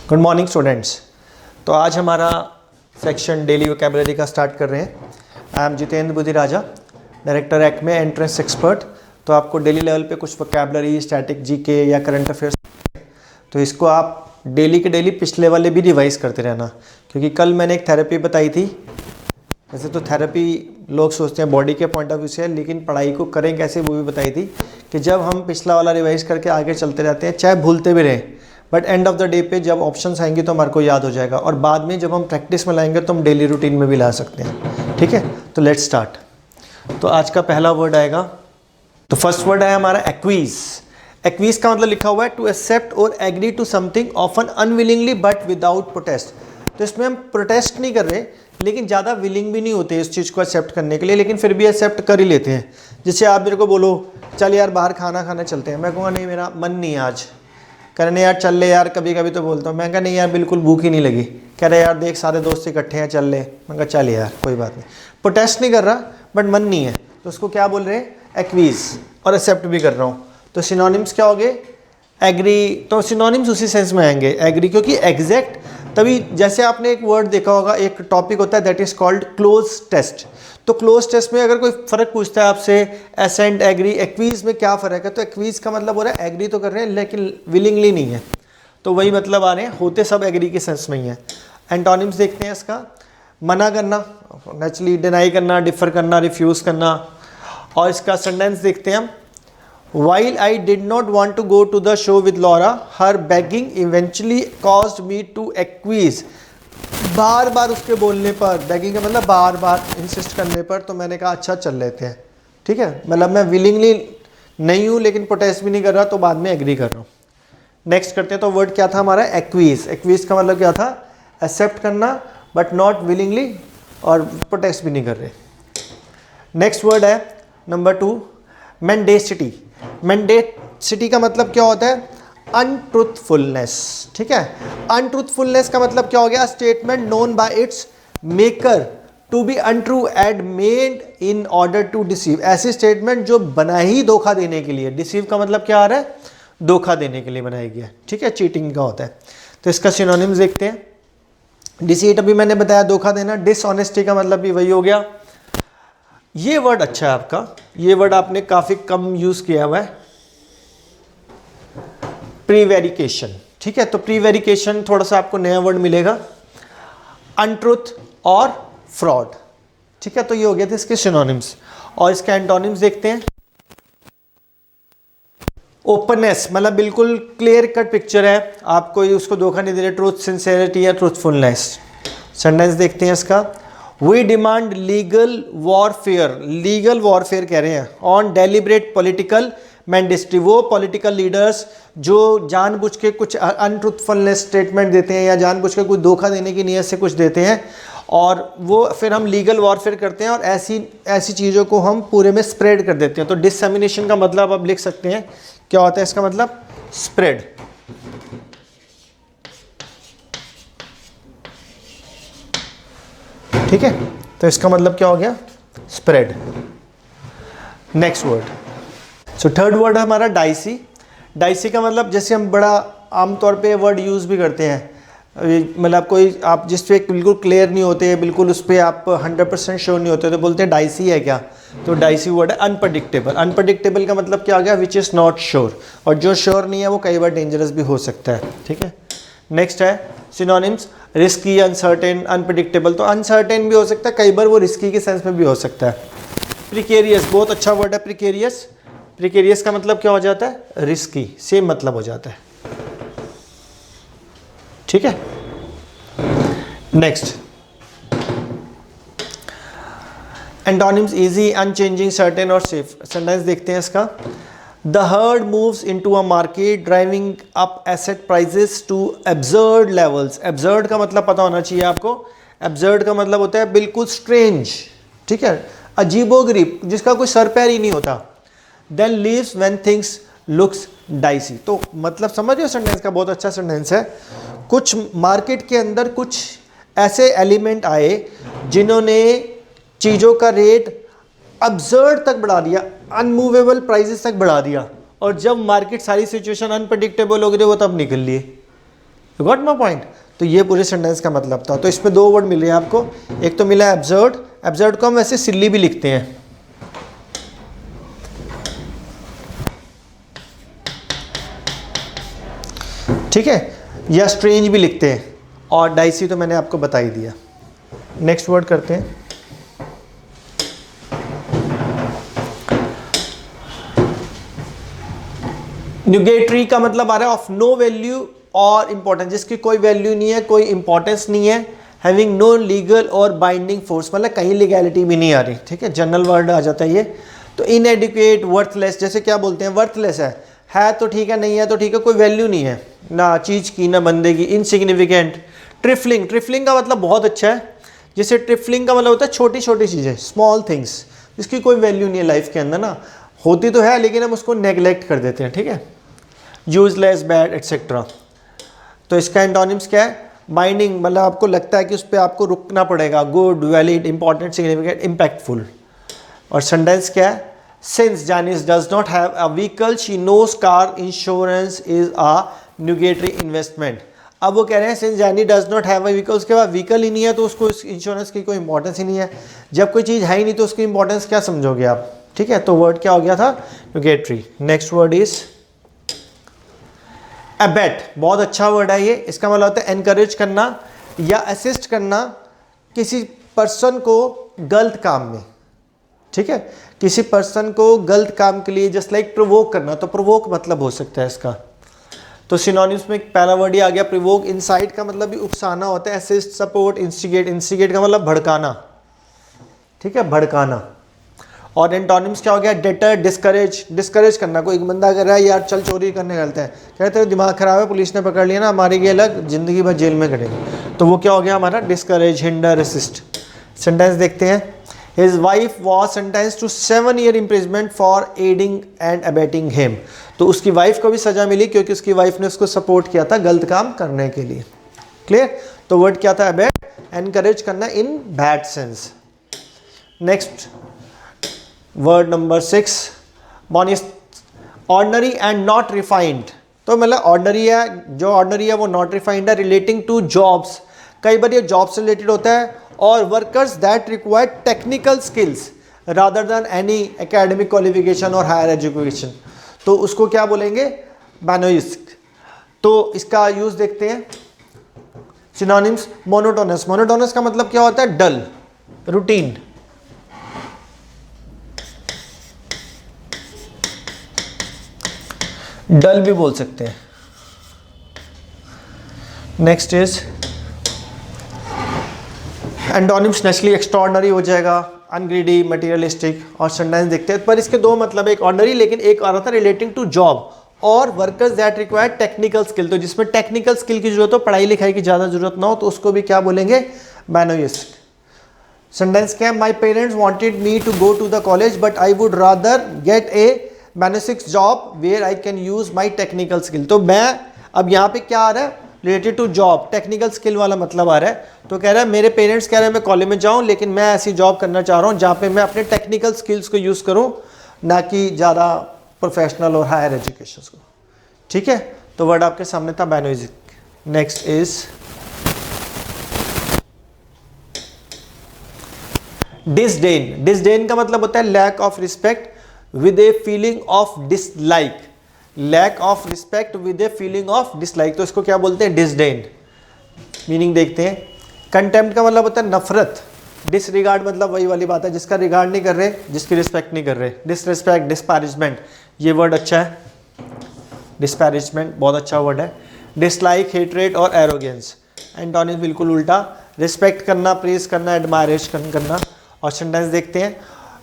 Good morning students. तो आज हमारा सेक्शन डेली वोकैबुलरी का स्टार्ट कर रहे हैं। I am Jitendra Budhiraja, director Acme entrance expert. तो आपको डेली लेवल पे कुछ वोकैबुलरी, स्टैटिक, जीके या करंट अफेयर्स, तो इसको आप डेली के डेली पिछले वाले भी रिवाइज करते रहना, क्योंकि कल मैंने एक थेरेपी बताई थी। वैसे तो थेरेपी लोग सोचते हैं बॉडी के पॉइंट ऑफ व्यू से, लेकिन पढ़ाई को करें कैसे वो भी बताई थी कि जब हम पिछला वाला रिवाइज करके आगे चलते रहते हैं, चाहे भूलते भी रहें, but end of the day पे जब ऑप्शंस आएंगे तो हमारे को याद हो जाएगा, और बाद में जब हम प्रैक्टिस में लाएंगे तो हम डेली रूटीन में भी ला सकते हैं। ठीक है, तो लेट्स स्टार्ट। तो आज का पहला वर्ड आएगा, तो फर्स्ट वर्ड है हमारा एक्वीज। एक्वीज का मतलब लिखा हुआ है टू एक्सेप्ट और agree to something often unwillingly but without protest. तो इसमें हम प्रोटेस्ट नहीं कर रहे, लेकिन ज़्यादा विलिंग भी नहीं होते इस चीज़ को एक्सेप्ट करने के लिए, लेकिन फिर भी एक्सेप्ट कर ही लेते हैं। जैसे आप मेरे को बोलो चल यार बाहर खाना खाने चलते हैं, मैं कहूँगा नहीं मेरा मन नहीं है आज। कहने यार चल ले यार, कभी कभी तो बोलता हूँ, मैं कहा नहीं यार बिल्कुल भूख ही नहीं लगी। कह रहे यार देख सारे दोस्त इकट्ठे हैं चल ले, मैं कहा चल यार कोई बात नहीं। प्रोटेस्ट नहीं कर रहा बट मन नहीं है, तो उसको क्या बोल रहे हैं, एक्वीज। और एक्सेप्ट भी कर रहा हूँ, तो सिनोनिम्स क्या हो गए, एग्री। तो सिनोनिम्स उसी सेंस में आएंगे, एग्री, क्योंकि एग्जैक्ट तभी, जैसे आपने एक वर्ड देखा होगा, एक टॉपिक होता है that is called cloze test. तो क्लोज टेस्ट में अगर कोई फ़र्क पूछता है आपसे, एसेंट, एग्री, एक्वीज में क्या फ़र्क है, तो एक्वीज का मतलब हो रहा है एग्री तो कर रहे हैं लेकिन विलिंगली नहीं है, तो वही मतलब आ रहे हैं, होते सब एग्री के सेंस में ही है। एंटोनिम्स देखते हैं इसका, मना करना, नेचुरली डिनाई करना, डिफर करना, रिफ्यूज़ करना। और इसका सेंटेंस देखते हैं हम, While I did not want to go to the show with Laura, her begging eventually caused me to acquiesce. बार बार उसके बोलने पर, begging का मतलब बार बार इंसिस्ट करने पर, तो मैंने कहा अच्छा चल लेते हैं। ठीक है, मतलब मैं विलिंगली नहीं हूँ लेकिन प्रोटेस्ट भी नहीं कर रहा, तो बाद में एग्री कर रहा हूँ। नेक्स्ट करते हैं, तो वर्ड क्या था हमारा, एक्वीज। एक्वीज का मतलब क्या था, एक्सेप्ट करना बट नॉट विलिंगली, और प्रोटेस्ट भी नहीं कर रहे। नेक्स्ट वर्ड है नंबर 2, मेंडेसिटी। मेंडेसिटी का मतलब क्या होता है, अनट्रूथफुलनेस। ठीक है, अनट्रूथफुलनेस का मतलब क्या हो गया, statement known by its maker to be untrue and made in order to deceive. ऐसी स्टेटमेंट जो बना ही धोखा देने के लिए, डिसीव का मतलब क्या आ रहा है, धोखा देने के लिए बनाई गई है। ठीक है, चीटिंग का होता है। तो इसका सिनोनिम्स देखते हैं। डिसीट अभी मैंने बताया धोखा देना, डिसऑनेस्टी का मतलब भी वही हो गया। ये वर्ड अच्छा है आपका, ये वर्ड आपने काफ़ी कम यूज़ किया हुआ है, प्रीवेरिकेशन। ठीक है, तो प्रीवेरिकेशन थोड़ा सा आपको नया वर्ड मिलेगा, अनट्रूथ और फ्रॉड। ठीक है, तो ये हो गया था इसके सिनोनिम्स। और इसके एंटोनिम्स देखते हैं। ओपननेस मतलब बिल्कुल क्लियर कट पिक्चर है, आप कोई उसको धोखा नहीं दे रहे, ट्रूथ, सिंसेरिटी या ट्रूथफुलनेस। सेंटेंस देखते हैं इसका, we demand legal warfare, legal warfare कह रहे हैं, ऑन डेलिब्रेट पॉलिटिकल मेंडेसिटी। वो पॉलिटिकल लीडर्स जो जानबूझ के कुछ अनट्रूथफुलनेस स्टेटमेंट देते हैं या जानबूझ के कुछ धोखा देने की नीयत से कुछ देते हैं, और वो फिर हम लीगल वॉरफेयर करते हैं और ऐसी चीज़ों को हम पूरे में स्प्रेड कर देते हैं। तो डिससेमिनेशन का मतलब आप लिख सकते हैं, क्या होता है इसका मतलब, स्प्रेड। ठीक है, तो इसका मतलब क्या हो गया, spread. Next word, so third word है हमारा डाइसी। डाइसी का मतलब, जैसे हम बड़ा आमतौर पे वर्ड यूज़ भी करते हैं, मतलब कोई आप जिस पे बिल्कुल क्लियर नहीं होते, बिल्कुल उस पर आप 100% श्योर नहीं होते, तो बोलते हैं डाइसी है क्या। तो डाइसी वर्ड है अनप्रडिक्टेबल। अनप्रडिक्टेबल का मतलब क्या आ गया, विच इज़ नॉट श्योर, और जो श्योर नहीं है वो कई बार डेंजरस भी हो सकता है। ठीक है, नेक्स्ट है सिनोनिम्स, रिस्की, अनसर्टेन, अनप्रेडिक्टेबल। तो अनसर्टेन भी हो सकता है, कई बार वो रिस्की के सेंस में भी हो सकता है। प्रिकेरियस, बहुत अच्छा वर्ड है प्रिकेरियस। प्रिकेरियस का मतलब क्या हो जाता है, रिस्की, सेम मतलब हो जाता है। ठीक है, next antonyms, easy, unchanging, certain और सेफ। सेंटेंस देखते हैं इसका, The herd moves into a market driving up asset prices to absurd levels. Absurd का मतलब पता होना चाहिए आपको, absurd का मतलब होता है बिल्कुल strange, ठीक है, अजीबोगरीब, जिसका कोई सर पैर ही नहीं होता। Then leaves when things looks dicey. तो मतलब समझ रहे हो, सेंटेंस का बहुत अच्छा सेंटेंस है। कुछ मार्केट के अंदर कुछ ऐसे एलिमेंट आए जिन्होंने चीज़ों का रेट अब्सर्ड तक बढ़ा दिया, अनमूवेबल प्राइसेस तक बढ़ा दिया, और जब मार्केट सारी सिचुएशन अनप्रडिक्टेबल हो गई वो तब निकल लिए। You got my point. तो ये पूरे सेंटेंस का मतलब था। तो इसमें दो वर्ड मिल रहे हैं आपको, एक तो मिला एब्सर्ड, एब्सर्ड को हम वैसे सिल्ली भी लिखते हैं, ठीक है, या स्ट्रेंज भी लिखते हैं, और डाइसी तो मैंने आपको बता ही दिया। नेक्स्ट वर्ड करते हैं। न्यूगेटरी का मतलब आ रहा है ऑफ नो वैल्यू और इंपॉर्टेंस, जिसकी कोई वैल्यू नहीं है, कोई इंपॉर्टेंस नहीं है। हैविंग नो लीगल और बाइंडिंग फोर्स, मतलब कहीं लीगैलिटी भी नहीं आ रही, ठीक है, जनरल वर्ड आ जाता है ये। तो इनएडिक्वेट, वर्थलेस, जैसे क्या बोलते हैं, वर्थलेस है तो ठीक है, नहीं है तो ठीक है, कोई वैल्यू नहीं है ना चीज़ की ना बंदे की। इनसिग्निफिकेंट। ट्रिफलिंग, ट्रिफलिंग का मतलब बहुत अच्छा है, जैसे ट्रिफलिंग का मतलब होता है छोटी छोटी चीज़ें, स्मॉल थिंग्स, जिसकी कोई वैल्यू नहीं है लाइफ के अंदर ना, होती तो है लेकिन हम उसको नेगलेक्ट कर देते हैं, ठीक है। Useless, bad, etcetera. तो इसका एंटोनिम्स क्या है, बाइंडिंग, मतलब आपको लगता है कि उस पर आपको रुकना पड़ेगा, good, valid, important, significant, impactful. और सेंटेंस क्या है, since Janice does not have a vehicle she knows car insurance is a nugatory investment. अब वो कह रहे हैं since Janie does not have a vehicle, उसके बाद व्हीकल ही नहीं है तो उसको इंश्योरेंस की कोई इंपॉर्टेंस ही नहीं है। जब कोई चीज़ है ही नहीं तो उसकी इंपॉर्टेंस क्या समझोगे आप, ठीक है। तो वर्ड क्या हो गया था, nugatory. Next word is abet. बहुत अच्छा वर्ड है ये, इसका मतलब होता है एनकरेज करना या असिस्ट करना किसी पर्सन को गलत काम में, ठीक है, किसी पर्सन को गलत काम के लिए, जस्ट लाइक प्रोवोक करना। तो प्रोवोक मतलब हो सकता है इसका, तो सिनोनिम्स में पहला वर्ड ही आ गया प्रोवोक। इनसाइट का मतलब भी उकसाना होता है, असिस्ट, सपोर्ट, इंस्टिगेट, इंस्टिगेट का मतलब भड़काना, ठीक है, भड़काना। और एंटोनिम्स क्या हो गया, डेटर, डिस्करेज, डिस्करेज करना। कोई एक बंदा कर रहा है, यार चल चोरी करने गलते हैं, कहते हैं दिमाग खराब है, पुलिस ने पकड़ लिया ना, हमारे ये अलग, जिंदगी भर जेल में कटेंगे। तो वो क्या हो गया हमारा, डिस्करेज, हिंडर, असिस्ट। सेंटेंस देखते हैं। His wife was sentence to 7 year imprisonment for aiding and abetting him. तो उसकी वाइफ को भी सजा मिली क्योंकि उसकी वाइफ ने उसको सपोर्ट किया था गलत काम करने के लिए। क्लियर। तो वर्ड क्या था, अबेट, एनकरेज करना in bad sense. Next word number 6, मॉनिस्ट, ऑर्डनरी एंड नॉट रिफाइंड। तो मतलब ऑर्डनरी है, जो ऑर्डनरी है वो नॉट रिफाइंड है। रिलेटिंग टू जॉब्स, कई बार ये जॉब से रिलेटेड होता है। और workers that require technical skills rather than any academic qualification और हायर एजुकेशन, तो उसको क्या बोलेंगे, मैनोइस्ट। तो इसका यूज देखते हैं। सिनोनिम्स, मोनोटोनस, मोनोटोनस का मतलब क्या होता है, डल, रूटीन। डल भी बोल सकते हैं। Next is antonyms, naturally, extraordinary हो जाएगा, अनग्रीडी, मटेरियलिस्टिक। और सेंटेंस देखते हैं, पर इसके दो मतलब, एक ऑर्डिनरी लेकिन एक आ रहा था रिलेटिंग टू जॉब, और workers that require technical skill. तो जिसमें टेक्निकल स्किल की जरूरत हो, पढ़ाई लिखाई की ज़्यादा जरूरत ना हो, तो उसको भी क्या बोलेंगे, मैनोइस्ट। सेंटेंस क्या है, my parents wanted me to go to the college but I would rather get a मैनेसिक्स job where I can use my technical skill. तो मैं, अब यहाँ पे क्या आ रहा है, related to job, technical skill वाला मतलब आ रहा है। तो कह रहा है मेरे पेरेंट्स कह रहे हैं मैं कॉलेज में जाऊँ, लेकिन मैं ऐसी जॉब करना चाह रहा हूँ जहाँ पे मैं अपने टेक्निकल स्किल्स को यूज़ करूँ, ना कि ज़्यादा प्रोफेशनल और हायर एजुकेशन को, ठीक है। तो वर्ड आपके सामने था, मैनोइस्ट। Next is disdain. डिसडेन का मतलब होता है lack of respect with a feeling of dislike, lack of respect with a feeling of dislike. तो इसको क्या बोलते हैं, डिसडेन। मीनिंग देखते हैं। कंटेम्प्ट का मतलब होता है नफरत। डिसरिगार्ड मतलब वही वाली बात है, जिसका रिगार्ड नहीं कर रहे, जिसकी रिस्पेक्ट नहीं कर रहे। डिसरिस्पेक्ट, डिस्पैरेजमेंट, ये वर्ड अच्छा है, डिस्पैरेजमेंट बहुत अच्छा वर्ड है। डिसलाइक, हेट्रेट और एरोगेंस, एंटोनिम्स बिल्कुल उल्टा, रिस्पेक्ट करना, प्रेज करना, एडमायरेशन करना। और सेंटेंस देखते हैं।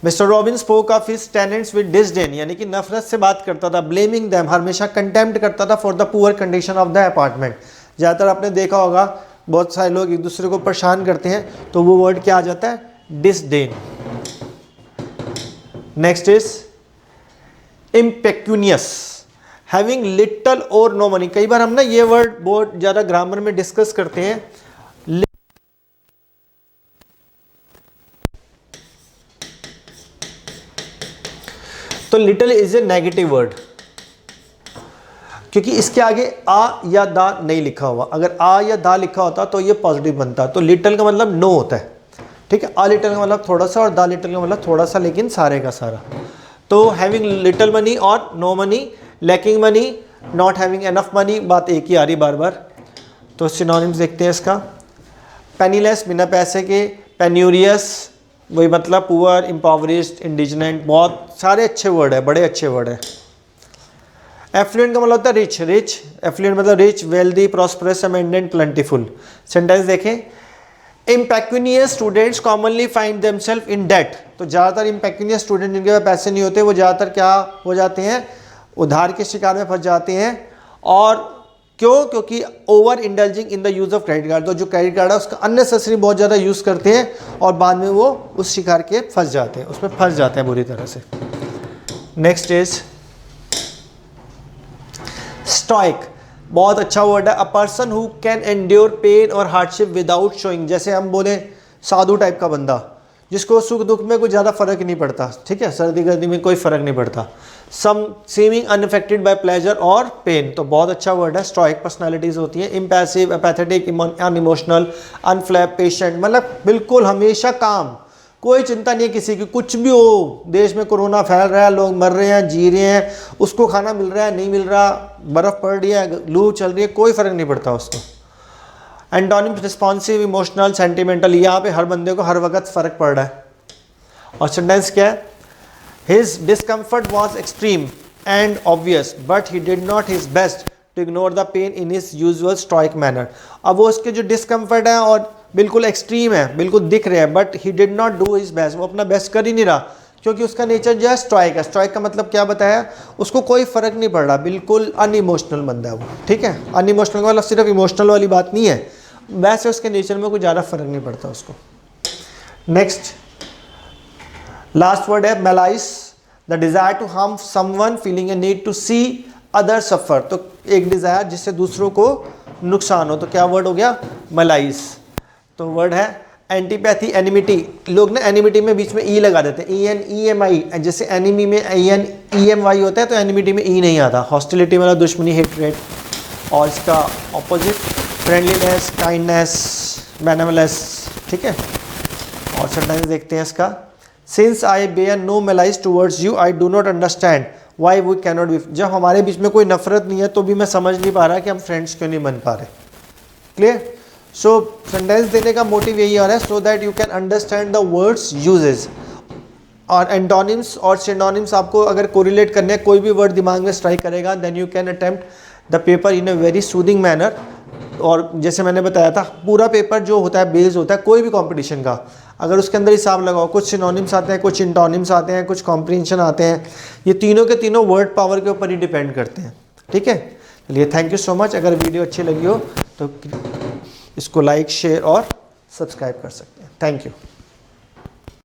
Mister robin spoke of his tenants with disdain, यानी कि नफरत से बात करता था, ब्लेमिंग देम, हमेशा कंटेम्प्ट करता था for the poor condition of the apartment. ज़्यादातर आपने देखा होगा बहुत सारे लोग एक दूसरे को परेशान करते हैं, तो वो वर्ड क्या आ जाता है, disdain. Next is impecunious, having little or no money. कई बार हम ना ये वर्ड बहुत ज़्यादा ग्रामर में डिस्कस करते हैं। तो little is a negative word. क्योंकि इसके आगे आ या दा नहीं लिखा हुआ। अगर आ या दा लिखा होता तो ये पॉजिटिव बनता। तो लिटल का मतलब नो होता है, ठीक है। आ लिटल का मतलब थोड़ा सा और दा लिटल का मतलब थोड़ा सा, लेकिन सारे का सारा। तो हैविंग लिटल मनी और no money, lacking money, not having enough money, बात एक ही आ रही बार बार। तो सिनोनिम्स देखते हैं इसका। पेनीलेस बिना पैसे के, पेन्यूरियस वही मतलब पुअर, इम्पावरिस्ड, इंडिजिनेंट, बहुत सारे अच्छे वर्ड है, बड़े अच्छे वर्ड है। एफ्लुएंट का मतलब होता है रिच, रिच एफ्लुएंट मतलब rich, wealthy, prosperous, abundant, plentiful. Sentence देखें, impecunious students commonly find themselves in debt. तो ज़्यादातर इम्पेक्यूनियस स्टूडेंट जिनके पास पैसे नहीं होते वो ज़्यादातर क्या हो जाते हैं, उधार के शिकार में फंस जाते हैं। और क्यों? क्योंकि over indulging in the use of credit card. तो जो क्रेडिट कार्ड है उसका अननेसेसरी बहुत ज़्यादा यूज़ करते हैं और बाद में वो उस शिकार के फंस जाते हैं, उसमें फंस जाते हैं बुरी तरह से। नेक्स्ट इज स्टॉइक, बहुत अच्छा वर्ड है। A person who can endure pain और हार्डशिप विदाउट शोइंग। जैसे हम बोले साधु टाइप का बंदा जिसको सुख दुख में कुछ ज़्यादा फर्क नहीं पड़ता, ठीक है, सर्दी गर्दी में कोई फर्क नहीं पड़ता। सम सीमिंग अनअफेक्टेड बाय प्लेजर और पेन। तो बहुत अच्छा वर्ड है। स्टॉइक पर्सनालिटीज होती हैं, इम्पैसिव, एपैथेटिक, अनइमोशनल, अनफ्लैप, पेशेंट, मतलब बिल्कुल हमेशा काम, कोई चिंता नहीं है किसी की, कुछ भी हो। देश में कोरोना फैल रहा है, लोग मर रहे हैं, जी रहे हैं, उसको खाना मिल रहा है नहीं मिल रहा, बर्फ़ पड़ रही है, लू चल रही है, कोई फ़र्क नहीं पड़ता उसको। Antonym responsive, emotional, sentimental. यहाँ पे हर बंदे को हर वक्त फ़र्क पड़ रहा है। और सेंटेंस क्या है, his discomfort was extreme and obvious but he did not his best to ignore the pain in his usual stoic manner. अब वो उसके जो डिस्कम्फर्ट है और बिल्कुल एक्सट्रीम है, बिल्कुल दिख रहे हैं, but he did not do his best, वो अपना बेस्ट कर ही नहीं रहा, क्योंकि उसका नेचर जो है स्टॉइक है। स्टॉइक का मतलब क्या बताया, उसको कोई फ़र्क नहीं पड़ रहा, बिल्कुल अनइमोशनल बंदा है वो, ठीक है। अनइमोशनल का मतलब सिर्फ इमोशनल वाली बात नहीं है, वैसे उसके नेचर में कोई ज़्यादा फ़र्क नहीं पड़ता उसको। नेक्स्ट लास्ट वर्ड है malice, the desire to harm someone, feeling a need to see other suffer. तो एक डिज़ायर जिससे दूसरों को नुकसान हो, तो क्या वर्ड हो गया, मेलाइस। तो वर्ड है एंटीपैथी, एनिमिटी। लोग ना एनिमिटी में बीच में ई लगा देते हैं, EN-EMI, जैसे एनिमी में EN-EMY होता है, तो एनिमिटी में ई नहीं आता। हॉस्टिलिटी वाला दुश्मनी, हेट्रेड। और इसका ऑपोजिट फ्रेंडलीनेस, काइंडनेस, बेनेवलेंस, ठीक है। और सेंटेंस देखते हैं इसका। Since I bear no malice towards you I do not understand why we can not be. जब हमारे बीच में कोई नफरत नहीं है तो भी मैं समझ नहीं पा रहा कि हम फ्रेंड्स क्यों नहीं बन पा रहे। क्लियर? सो सेंटेंस देने का मोटिव यही आ रहा है, so that you can understand the words uses. और एंटोनिम्स और सिनोनिम्स आपको अगर कोरिलेट करने, कोई भी वर्ड दिमाग में स्ट्राइक करेगा, then you can attempt the paper in a very soothing manner. और जैसे मैंने बताया था, पूरा पेपर जो होता है बेस होता है कोई भी कंपटीशन का, अगर उसके अंदर हिसाब लगाओ, कुछ सिनोनिम्स आते हैं, कुछ एंटोनिम्स आते हैं, कुछ कॉम्प्रिहेंशन आते हैं, ये तीनों के तीनों वर्ड पावर के ऊपर ही डिपेंड करते हैं, ठीक है। चलिए, थैंक यू सो मच। अगर वीडियो अच्छी लगी हो तो इसको लाइक, शेयर और सब्सक्राइब कर सकते हैं। Thank you.